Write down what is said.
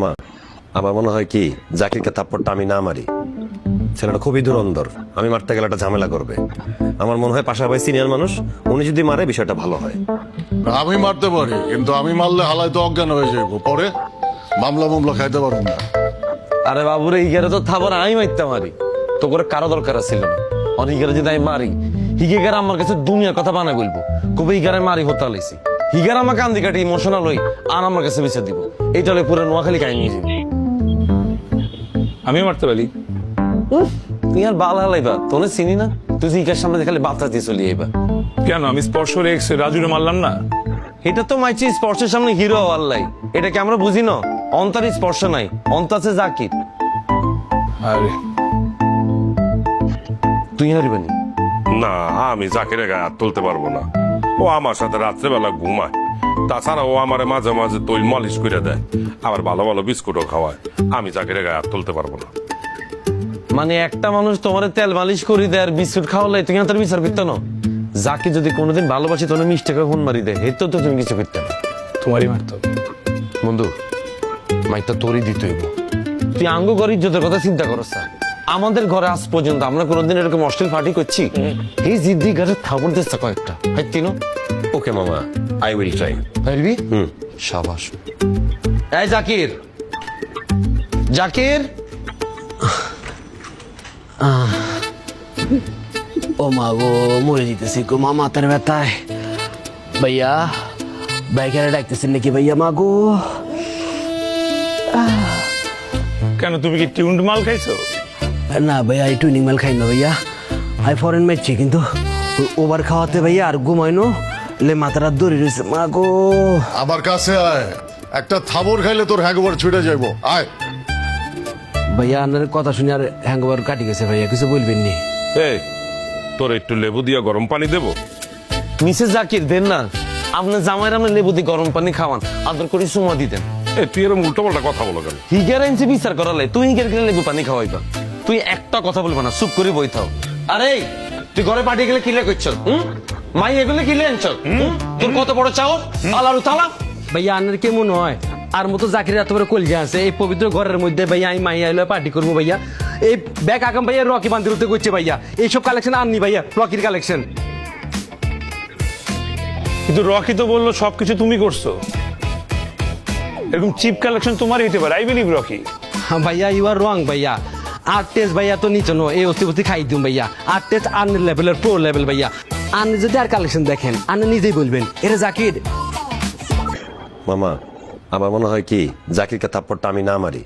মামা আমার মনে হয় কি জাকিরকে থাপ্পড়টা আমি না মারি, ছেলেটা খুবই দুরন্দর, আমি মারতে গেলে একটা ঝামেলা করবে। আমার মনে হয় পাশাপাশি সিনিয়র মানুষ, উনি যদি মারে বিষয়টা ভালো হয়। আমি মারতে পারি, কিন্তু আমি মারলে হালাই তো অজ্ঞান হয়ে যাবো, পরে মামলা খাইতে পারবো না। আরে বাবুরে হিগেরে তো থাবর আমি মারতে মারি, তো করে কারো দরকার ছিল না। অনেকের যদি আমি মারি হিগের আমার কাছে দুনিয়ার কথা বানাই বলবো, কবে হিগারে মারি হতে লাইছি, হিগার আমাকে কান্দি কাটি ইমোশনাল হই আর আমার কাছে বিচার দিব। এইটা হলে পুরো নোয়াখালী কাহিনী যাবে। আমি মারতে পারি? তুই আর বাল হালাইবা, তোনে চিনি না, তুই হিগার সামনে দেখালে বার্তা দিয়ে চলি আইবা। কেন আমি স্পর্শ রেখে রাজুরে মারলাম না? এটা তো মাইছি স্পর্শের সামনে হিরো আল্লাহ, এটা কি আমরা বুঝি না? অন্তর স্পর্শ নাই, অন্ত আছে জাকির। আরে তুই হারিবানি? না, আমি জাকিরের গায়ে হাত তুলতে পারবো না। ও আমার সাথে রাত্রেবেলা ঘুমায়, তাছাড়া ও আমার মাঝে মাঝে তৈল মালিশ করে দেয়, আবার ভালো ভালো বিস্কুটও খাওয়ায়। আমি জাকিরের গায়ে হাত তুলতে পারবো না। মানে একটা মানুষ তোমার তেল মালিশ করে দেয় আর বিস্কুট খাওয়ালে তুমি তার বিচার করতে না? যাকে যদি কোনোদিন ভালোবাসি তোর মিষ্টিকে ফোন মারি দেয়, এর তো তুমি কিছু করতে না। তোমারই মারতে হবে। বন্ধু মাইকটা তোরই দিতে হইব। তুই আঙ্গ ঘর ইজ্জতের কথা চিন্তা করছ না। আমাদের ঘরে আজ পর্যন্ত আমরা কোনোদিন এরকম অশ্লীল পার্টি করছি? এই জিদ্দি ঘরে থাবর দিচ্ছে কয়েকটা, হয় তিনো। ওকে মামা, আই উইল ট্রাই। পারবি? সাবাস। এই জাকির, জাকির। ও মা গো, মরে যেতেছি গো মা, মাথার ব্যথায়। ভাইয়া বাইকারে ডাকতেছেন নাকি ভাইয়া? মা গো, কেন তুমি কি টিউন্ড মাল খাইছো? না ভাইয়া, এই টুইনিং মাল খাই না ভাইয়া, আই ফরেন মারছি, কিন্তু ওভার খাওয়াতে ভাইয়া আর ঘুমাইনো লে মাথাটা দড়ি রয়েছে। মা গো, আমার কাছে আয়, একটা থাবর খাইলে তোর হ্যাঙ্গওভার ছুটে যাইবো। আয় ভাইয়া আপনার কথা শুনে আর হ্যাঙ্গওভার কাটি গেছে ভাইয়া, কিছু বলবেন নি? এই, তোর একটু লেবু দিয়া গরম পানি দেবো? মিসেস জাকির দেন না, আপনার জামাইয়ের আমরা লেবু দিয়ে গরম পানি খাওয়ান, আদর করে সুমা দিতেন। এই তুই এরকম উল্টো পাল্টা কথা বলো কেন? হিগের আনছি বিচার করালে তুই হিগের কিনে লেবু পানি খাওয়াইবা? তুই একটা কথা বলবা না, চুপ করে বই থাও। আরে তুই ঘরে পাঠিয়ে গেলে কিলে করছ? মাই এগুলো কিলে আনছ? তোর কত বড় চাও আলারু তালা? ভাইয়া আপনার কেমন হয় আর মতো জাকির এত বড় কলজা আছে এই পবিত্র ঘরের মধ্যে? ভাইয়া আমি মাইয়া এলো পার্টি করবো ভাইয়া, এই ব্যাগ আগাম ভাইয়া রকি বান্দির উঠতে করছে ভাইয়া, এইসব কালেকশন আননি ভাইয়া, রকির কালেকশন। কিন্তু রকি তো বললো সবকিছু তুমি করছো, এরকম চিপ কালেকশন তোমার হইতে পারে। I believe Rocky. ভাইয়া ইউ আর রং ভাইয়া, আর টেস্ট ভাইয়া তো নিচে নো, এই অস্তি খাই দিম ভাইয়া। আর টেস্ট আনের লেভেলের প্রো লেভেল ভাইয়া। আপনি যদি আর কালেকশন দেখেন আপনি নিজেই বলবেন এটা জাকির। মামা আমার মনে হয় কি জাকিরকে থাপ্পড়টা আমি না মারি,